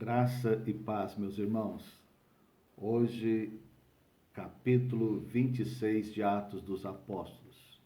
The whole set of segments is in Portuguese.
Graça e paz, meus irmãos. Hoje, capítulo 26 de Atos dos Apóstolos.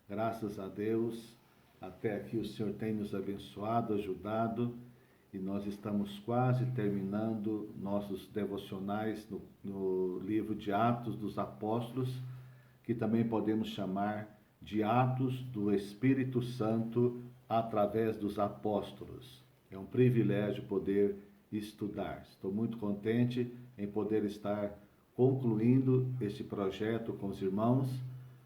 Graças a Deus, até aqui o Senhor tem nos abençoado, ajudado, e nós estamos quase terminando nossos devocionais no livro de Atos dos Apóstolos, que também podemos chamar de Atos do Espírito Santo através dos apóstolos. É um privilégio poder estudar. Estou muito contente em poder estar concluindo este projeto com os irmãos,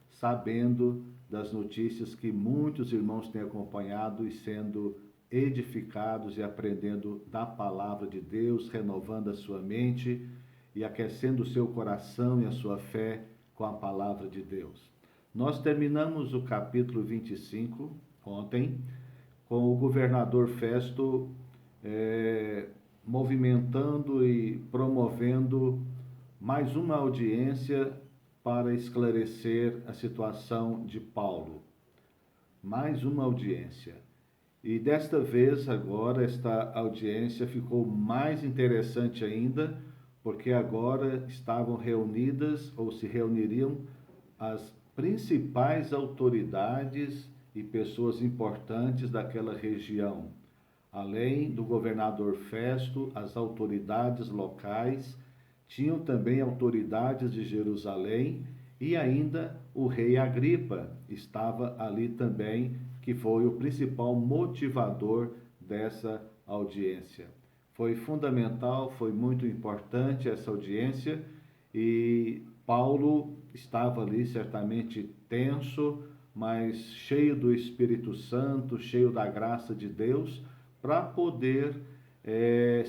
sabendo das notícias que muitos irmãos têm acompanhado e sendo edificados e aprendendo da palavra de Deus, renovando a sua mente e aquecendo o seu coração e a sua fé com a palavra de Deus. Nós terminamos o capítulo 25 ontem, com o governador Festo movimentando e promovendo mais uma audiência para esclarecer a situação de Paulo. Mais uma audiência. E desta vez, agora, esta audiência ficou mais interessante ainda, porque agora estavam reunidas ou se reuniriam as principais autoridades e pessoas importantes daquela região. Além do governador Festo, as autoridades locais, tinham também autoridades de Jerusalém e ainda o rei Agripa estava ali também, que foi o principal motivador dessa audiência. Foi fundamental, foi muito importante essa audiência e Paulo estava ali certamente tenso, mas cheio do Espírito Santo, cheio da graça de Deus, para poder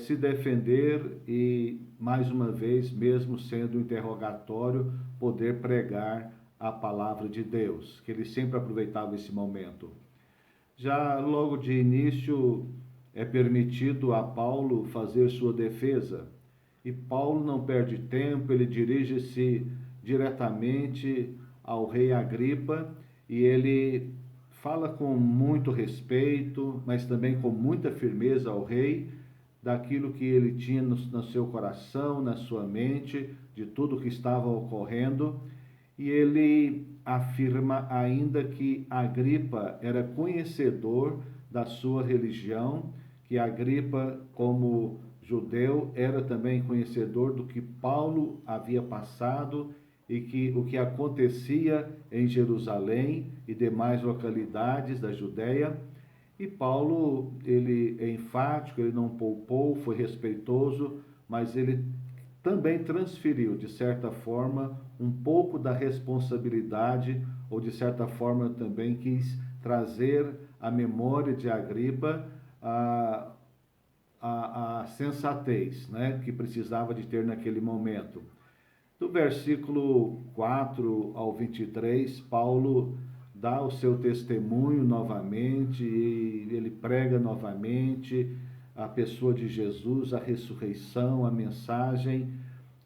se defender e, mais uma vez, mesmo sendo interrogatório, poder pregar a palavra de Deus, que ele sempre aproveitava esse momento. Já logo de início é permitido a Paulo fazer sua defesa, e Paulo não perde tempo, ele dirige-se diretamente ao rei Agripa e ele fala com muito respeito, mas também com muita firmeza ao rei, daquilo que ele tinha no seu coração, na sua mente, de tudo o que estava ocorrendo, e ele afirma ainda que Agripa era conhecedor da sua religião, que Agripa, como judeu, era também conhecedor do que Paulo havia passado e que o que acontecia em Jerusalém e demais localidades da Judéia. E Paulo, ele é enfático, ele não poupou, foi respeitoso, mas ele também transferiu, de certa forma, um pouco da responsabilidade, ou de certa forma também quis trazer à memória de Agripa a sensatez, né, que precisava de ter naquele momento. Do versículo 4 ao 23, Paulo dá o seu testemunho novamente, e ele prega novamente a pessoa de Jesus, a ressurreição, a mensagem,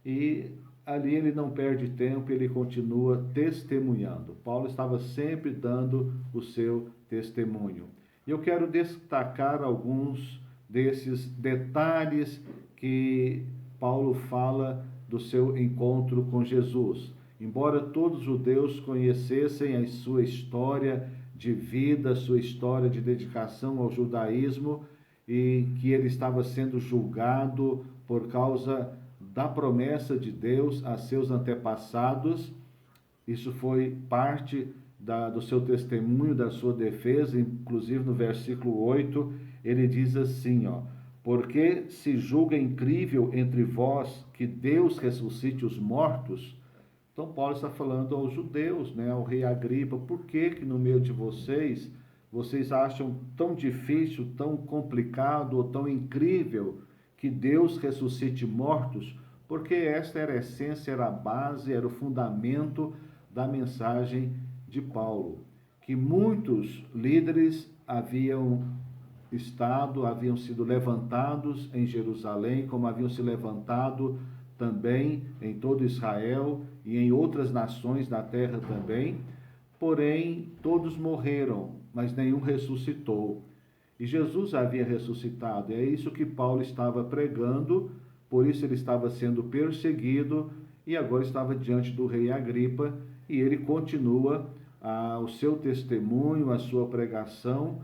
e ali ele não perde tempo, ele continua testemunhando. Paulo estava sempre dando o seu testemunho. E eu quero destacar alguns desses detalhes que Paulo fala do seu encontro com Jesus. Embora todos os judeus conhecessem a sua história de vida, a sua história de dedicação ao judaísmo, e que ele estava sendo julgado por causa da promessa de Deus a seus antepassados, isso foi parte do seu testemunho, da sua defesa. Inclusive no versículo 8, ele diz assim, porque se julga incrível entre vós que Deus ressuscite os mortos. Então Paulo está falando aos judeus, ao rei Agripa, por que no meio de vocês acham tão difícil, tão complicado ou tão incrível que Deus ressuscite mortos? Porque esta era a essência, era a base, era o fundamento da mensagem de Paulo, que muitos líderes haviam sido levantados em Jerusalém, como haviam se levantado também em todo Israel e em outras nações da terra também, porém todos morreram, mas nenhum ressuscitou. e Jesus havia ressuscitado. É isso que Paulo estava pregando, por isso ele estava sendo perseguido e agora estava diante do rei Agripa e ele continua o seu testemunho, a sua pregação,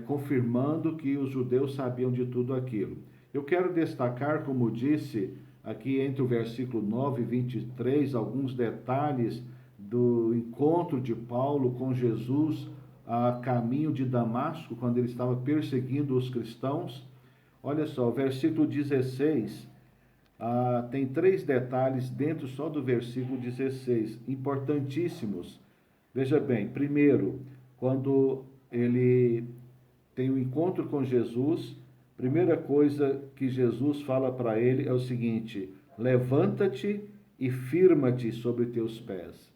confirmando que os judeus sabiam de tudo aquilo. Eu quero destacar, como disse, aqui entre o versículo 9 e 23, alguns detalhes do encontro de Paulo com Jesus a caminho de Damasco, quando ele estava perseguindo os cristãos. Olha só, versículo 16, tem 3 detalhes dentro só do versículo 16, importantíssimos. Veja bem, primeiro, quando ele tem um encontro com Jesus, primeira coisa que Jesus fala para ele é o seguinte: levanta-te e firma-te sobre teus pés.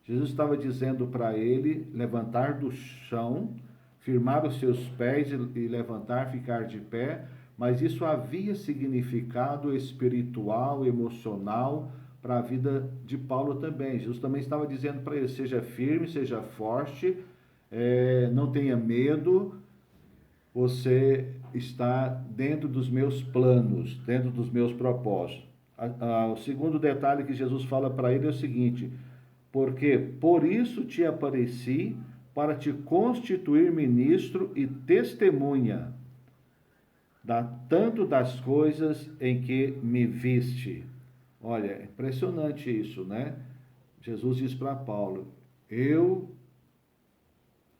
Jesus estava dizendo para ele levantar do chão, firmar os seus pés e levantar, ficar de pé, mas isso havia significado espiritual, emocional para a vida de Paulo também. Jesus também estava dizendo para ele: seja firme, seja forte, não tenha medo, você está dentro dos meus planos, dentro dos meus propósitos. O segundo detalhe que Jesus fala para ele é o seguinte: porque por isso te apareci, para te constituir ministro e testemunha, tanto das coisas em que me viste. Olha, é impressionante isso, né? Jesus diz para Paulo: eu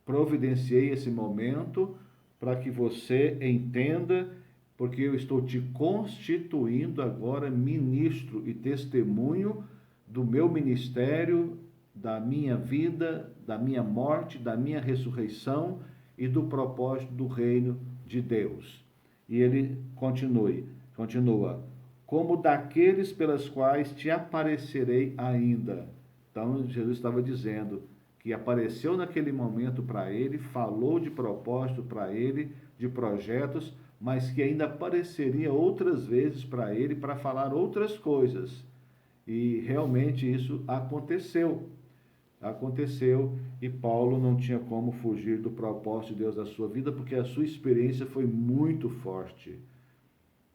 providenciei esse momento para que você entenda, porque eu estou te constituindo agora ministro e testemunho do meu ministério, da minha vida, da minha morte, da minha ressurreição e do propósito do reino de Deus. E ele continua, como daqueles pelas quais te aparecerei ainda. Então, Jesus estava dizendo que apareceu naquele momento para ele, falou de propósito para ele, de projetos, mas que ainda apareceria outras vezes para ele para falar outras coisas. E realmente isso aconteceu. E Paulo não tinha como fugir do propósito de Deus da sua vida, porque a sua experiência foi muito forte.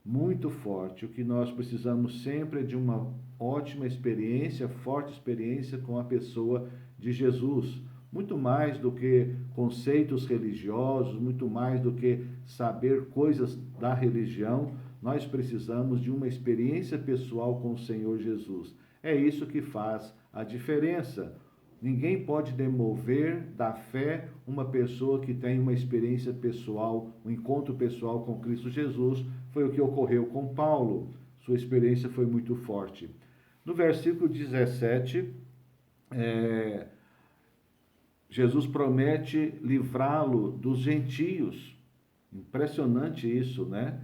Muito forte. O que nós precisamos sempre é de uma ótima experiência, forte experiência com a pessoa de Jesus. Muito mais do que conceitos religiosos, muito mais do que saber coisas da religião, nós precisamos de uma experiência pessoal com o Senhor Jesus. É isso que faz a diferença. Ninguém pode demover da fé uma pessoa que tem uma experiência pessoal, um encontro pessoal com Cristo Jesus. Foi o que ocorreu com Paulo. Sua experiência foi muito forte. No versículo 17, Jesus promete livrá-lo dos gentios. Impressionante isso, né?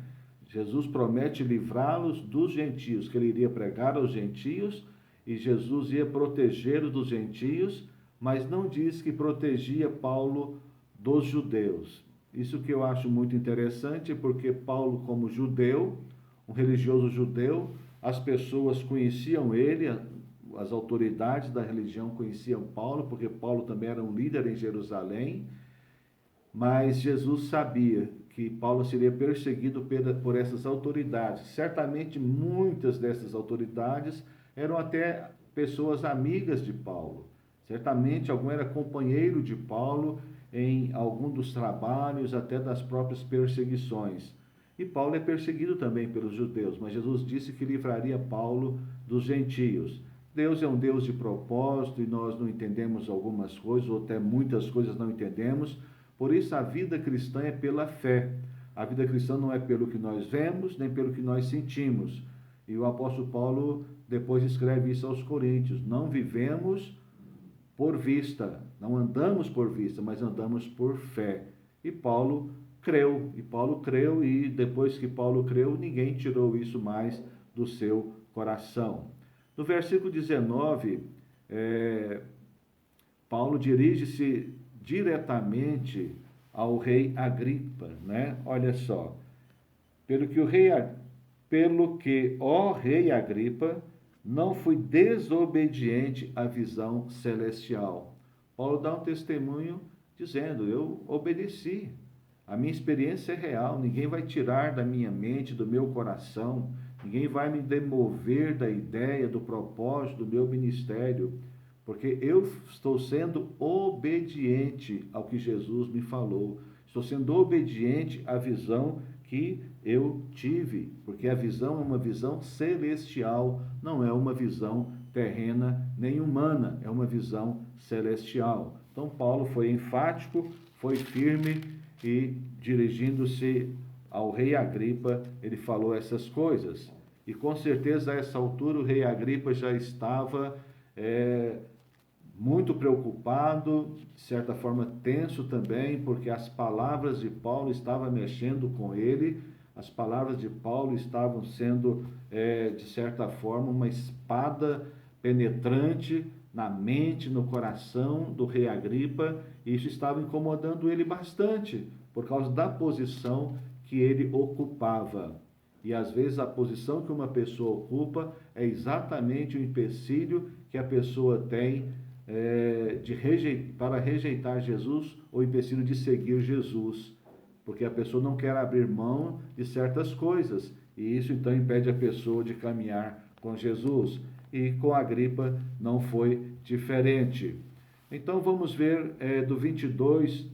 Jesus promete livrá-los dos gentios, que ele iria pregar aos gentios e Jesus ia protegê-lo dos gentios, mas não diz que protegia Paulo dos judeus. Isso que eu acho muito interessante, porque Paulo, como judeu, um religioso judeu, as pessoas conheciam ele, as autoridades da religião conheciam Paulo, porque Paulo também era um líder em Jerusalém, mas Jesus sabia que Paulo seria perseguido por essas autoridades. Certamente muitas dessas autoridades eram até pessoas amigas de Paulo. Certamente algum era companheiro de Paulo em algum dos trabalhos, até das próprias perseguições. E Paulo é perseguido também pelos judeus, mas Jesus disse que livraria Paulo dos gentios. Deus é um Deus de propósito e nós não entendemos algumas coisas, ou até muitas coisas não entendemos. Por isso a vida cristã é pela fé. A vida cristã não é pelo que nós vemos, nem pelo que nós sentimos. E o apóstolo Paulo depois escreve isso aos Coríntios: não vivemos por vista, não andamos por vista, mas andamos por fé. E Paulo creu, e depois que Paulo creu, ninguém tirou isso mais do seu coração. No versículo 19, Paulo dirige-se diretamente ao rei Agripa, né? Olha só, pelo que, ó rei Agripa, não fui desobediente à visão celestial. Paulo dá um testemunho dizendo: eu obedeci A minha experiência é real, ninguém vai tirar da minha mente, do meu coração, ninguém vai me demover da ideia, do propósito do meu ministério, porque eu estou sendo obediente ao que Jesus me falou. Estou sendo obediente à visão que eu tive, porque a visão é uma visão celestial, não é uma visão terrena nem humana, é uma visão celestial. Então Paulo foi enfático, foi firme e, dirigindo-se ao rei Agripa, ele falou essas coisas. E com certeza a essa altura o rei Agripa já estava muito preocupado, de certa forma tenso também, porque as palavras de Paulo estavam mexendo com ele, as palavras de Paulo estavam sendo, de certa forma, uma espada penetrante na mente, no coração do rei Agripa, e isso estava incomodando ele bastante, por causa da posição que ele ocupava. E às vezes a posição que uma pessoa ocupa é exatamente o empecilho que a pessoa tem para rejeitar Jesus, ou empecilho de seguir Jesus, porque a pessoa não quer abrir mão de certas coisas, e isso então impede a pessoa de caminhar com Jesus. E com Agripa não foi diferente. Então vamos ver do 22b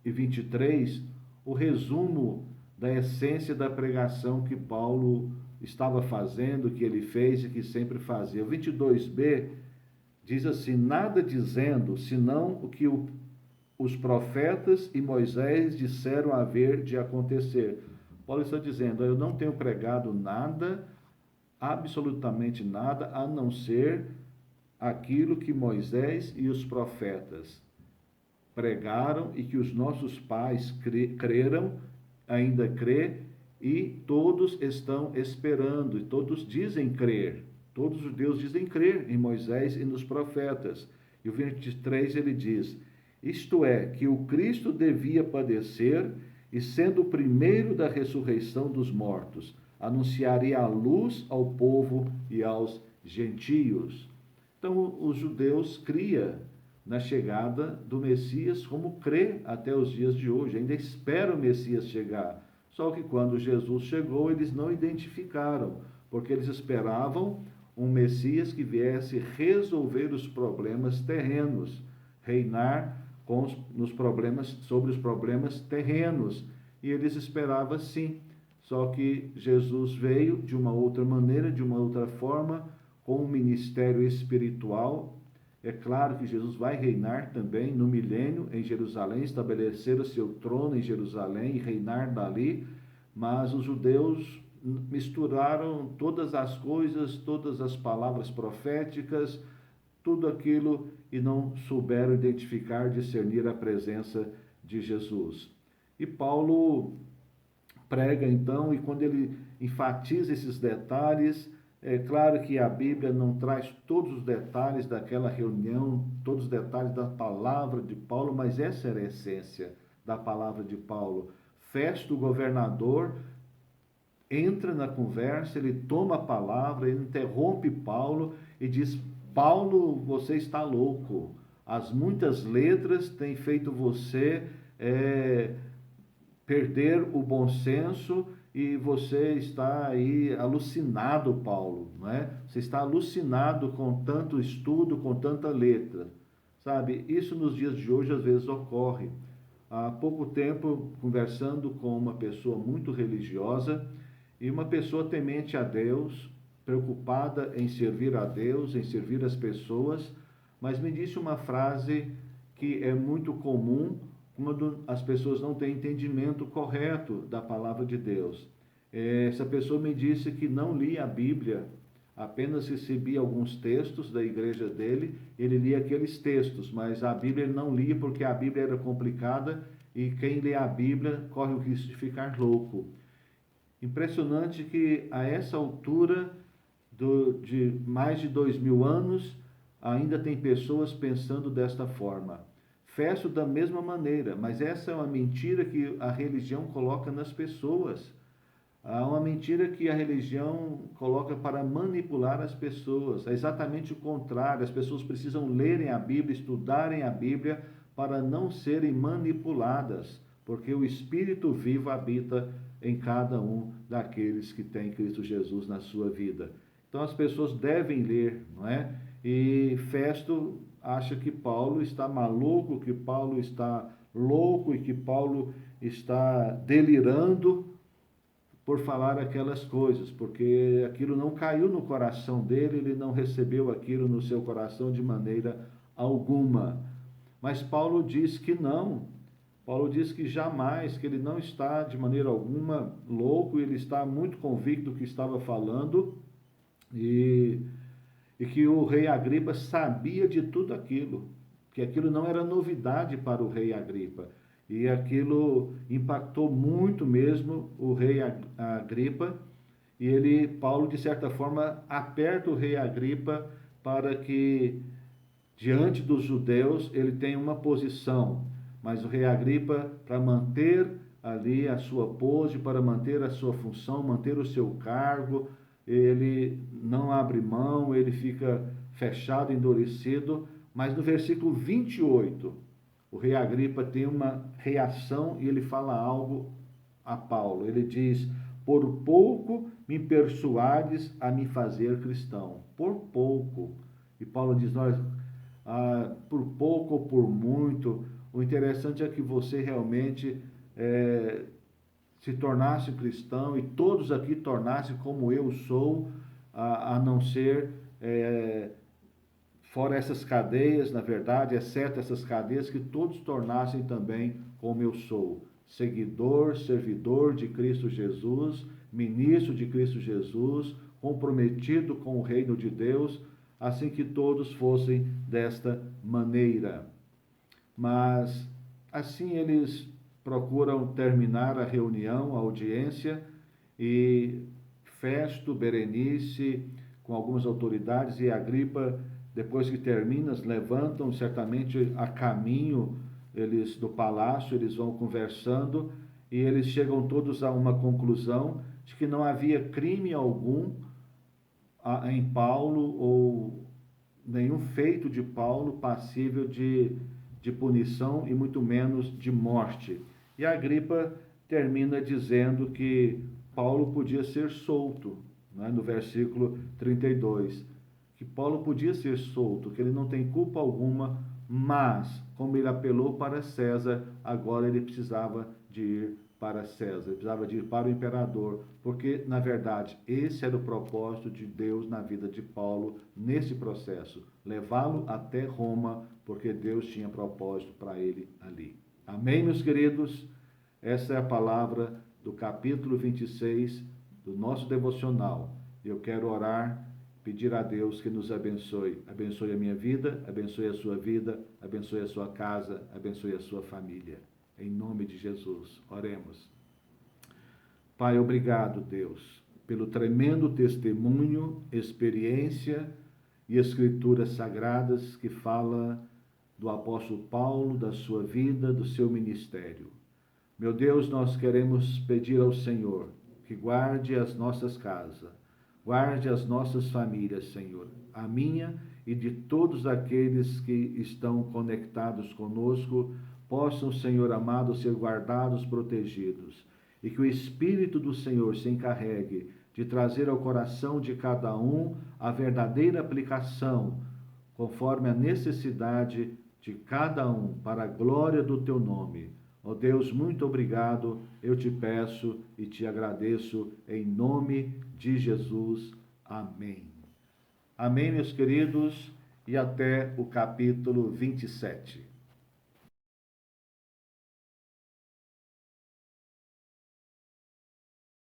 e 23 o resumo da essência da pregação que Paulo estava fazendo, que ele fez e que sempre fazia. O 22b diz assim: nada dizendo, senão o que os profetas e Moisés disseram haver de acontecer. Paulo está dizendo: eu não tenho pregado nada, absolutamente nada, a não ser aquilo que Moisés e os profetas pregaram e que os nossos pais creram, ainda crê, e todos estão esperando, e todos dizem crer. Todos os judeus dizem crer em Moisés e nos profetas. E o 23 ele diz: isto é, que o Cristo devia padecer e, sendo o primeiro da ressurreição dos mortos, anunciaria a luz ao povo e aos gentios. Então, os judeus criam na chegada do Messias, como crê até os dias de hoje, ainda espera o Messias chegar. Só que quando Jesus chegou, eles não identificaram, porque eles esperavam um Messias que viesse resolver os problemas terrenos, reinar sobre os problemas terrenos. E eles esperavam sim. Só que Jesus veio de uma outra maneira, de uma outra forma, com um ministério espiritual. É claro que Jesus vai reinar também no milênio em Jerusalém, estabelecer o seu trono em Jerusalém e reinar dali, mas os judeus misturaram todas as coisas, todas as palavras proféticas, tudo aquilo, e não souberam identificar, discernir a presença de Jesus. E Paulo prega então, e quando ele enfatiza esses detalhes, é claro que a Bíblia não traz todos os detalhes daquela reunião, todos os detalhes da palavra de Paulo, mas essa era a essência da palavra de Paulo. Festo, o governador, entra na conversa, ele toma a palavra, ele interrompe Paulo e diz: Paulo, você está louco. As muitas letras têm feito você perder o bom senso, e você está aí alucinado, Paulo, não é? Você está alucinado com tanto estudo, com tanta letra, sabe? Isso nos dias de hoje às vezes ocorre. Há pouco tempo, conversando com uma pessoa muito religiosa e uma pessoa temente a Deus, preocupada em servir a Deus, em servir as pessoas, mas me disse uma frase que é muito comum quando as pessoas não têm entendimento correto da palavra de Deus. Essa pessoa me disse que não lia a Bíblia, apenas recebia alguns textos da igreja dele, ele lia aqueles textos, mas a Bíblia ele não lia porque a Bíblia era complicada e quem lê a Bíblia corre o risco de ficar louco. Impressionante que a essa altura de mais de 2000 anos, ainda tem pessoas pensando desta forma. Fecho da mesma maneira, mas essa é uma mentira que a religião coloca nas pessoas. Há uma mentira que a religião coloca para manipular as pessoas. É exatamente o contrário. As pessoas precisam lerem a Bíblia, estudarem a Bíblia para não serem manipuladas. porque o Espírito vivo habita em cada um daqueles que têm Cristo Jesus na sua vida. Então as pessoas devem ler, não é? E Festo acha que Paulo está maluco, que Paulo está louco e que Paulo está delirando por falar aquelas coisas, porque aquilo não caiu no coração dele, ele não recebeu aquilo no seu coração de maneira alguma. Mas Paulo diz que não. Paulo diz que jamais, que ele não está de maneira alguma louco, ele está muito convicto do que estava falando e que o rei Agripa sabia de tudo aquilo, que aquilo não era novidade para o rei Agripa. E aquilo impactou muito mesmo o rei Agripa, e Paulo, de certa forma, aperta o rei Agripa para que, diante dos judeus, ele tenha uma posição. Mas o rei Agripa, para manter ali a sua pose, para manter a sua função, manter o seu cargo, ele não abre mão, ele fica fechado, endurecido. Mas no versículo 28, o rei Agripa tem uma reação e ele fala algo a Paulo. Ele diz: por pouco me persuades a me fazer cristão. Por pouco. E Paulo diz: por pouco ou por muito, o interessante é que você realmente se tornasse cristão e todos aqui tornassem como eu sou, a não ser, fora essas cadeias, na verdade, exceto essas cadeias, que todos tornassem também como eu sou, seguidor, servidor de Cristo Jesus, ministro de Cristo Jesus, comprometido com o reino de Deus, assim que todos fossem desta maneira. Mas assim eles procuram terminar a reunião, a audiência, e Festo, Berenice, com algumas autoridades, e Agripa, depois que termina, levantam certamente a caminho do palácio, eles vão conversando, e eles chegam todos a uma conclusão de que não havia crime algum em Paulo, ou nenhum feito de Paulo passível de punição e muito menos de morte. E a Agripa termina dizendo que Paulo podia ser solto, né, no versículo 32, que Paulo podia ser solto, que ele não tem culpa alguma, mas como ele apelou para César, agora ele precisava de ir para César, ele precisava de ir para o imperador, porque, na verdade, esse era o propósito de Deus na vida de Paulo, nesse processo, levá-lo até Roma, porque Deus tinha propósito para ele ali. Amém, meus queridos? Essa é a palavra do capítulo 26 do nosso devocional. Eu quero orar, pedir a Deus que nos abençoe. Abençoe a minha vida, abençoe a sua vida, abençoe a sua casa, abençoe a sua família. Em nome de Jesus, oremos. Pai, obrigado, Deus, pelo tremendo testemunho, experiência e escrituras sagradas que fala do apóstolo Paulo, da sua vida, do seu ministério. Meu Deus, nós queremos pedir ao Senhor que guarde as nossas casas, guarde as nossas famílias, Senhor, a minha e de todos aqueles que estão conectados conosco, possam, Senhor amado, ser guardados, protegidos, e que o Espírito do Senhor se encarregue de trazer ao coração de cada um a verdadeira aplicação, conforme a necessidade de cada um, para a glória do teu nome. Ó Deus, muito obrigado, eu te peço e te agradeço em nome de Jesus. Amém. Amém, meus queridos, e até o capítulo 27.